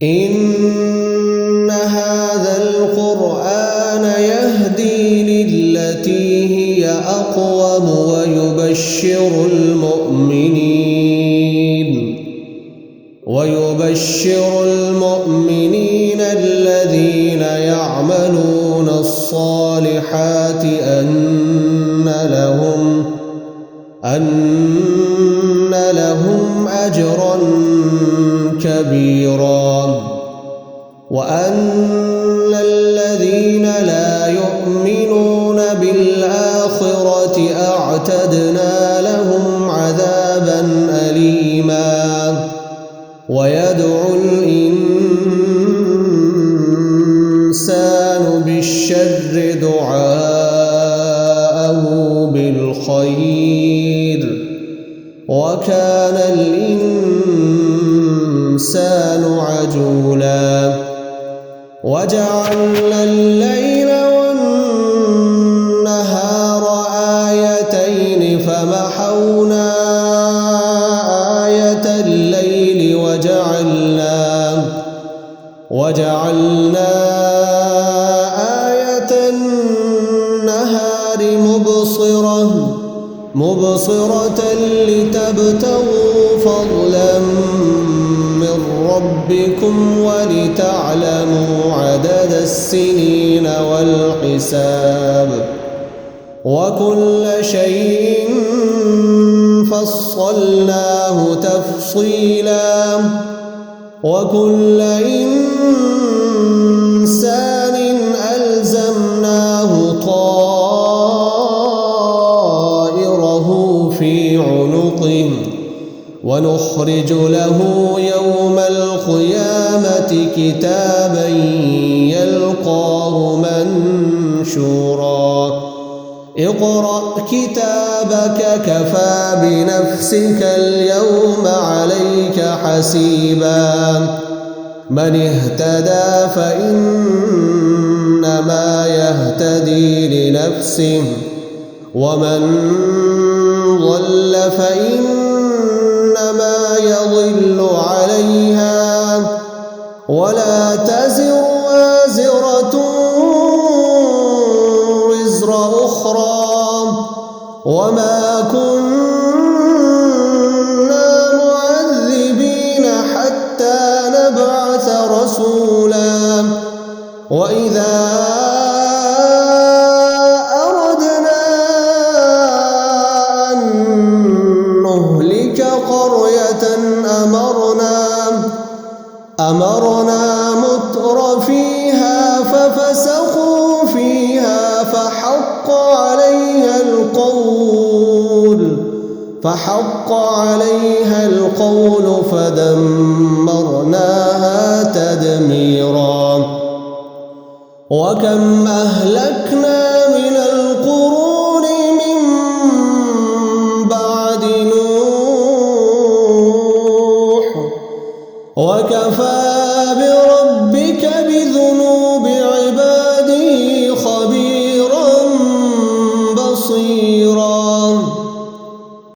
إن هذا القرآن يهدي للتي هي أقوم ويبشر المؤمنين الذين يعملون الصالحات أن لهم أجرا كبيرا، وأن الذين لا يؤمنون بالآخرة أعتدنا لهم عذابا أليما. ويدعو الإنسان بالشر دعاءه بالخير، وكان الإنسان عجولا. وجعلنا الليل والنهار آيتين فمحونا آية الليل وجعلنا آية النهار مبصرة لتبتغوا فضلا من ربكم ولتعلموا عدد السنين والحساب، وكل شيء فصلناه تفصيلا، وكل إنسان ألزمناه طائره في عنقه، ونخرج له يوم القيامة كتابا يلقاه منشورا. اقرأ كتابك كفى بنفسك اليوم عليك حسيبا. من اهتدى فإنما يهتدي لنفسه، ومن ضل فإنما يضل عليها، ولا تزر وازرة وزر أخرى، وما كنا معذبين حتى نبعث رسولا. وإذا أردنا أن نهلك قرية أمرنا متر فيها ففسقوا فيها فحق عليها القول فدمرناها تدميرا. وكم أهلكنا من القرون من بعد نوح، وكفى بربك بذنوب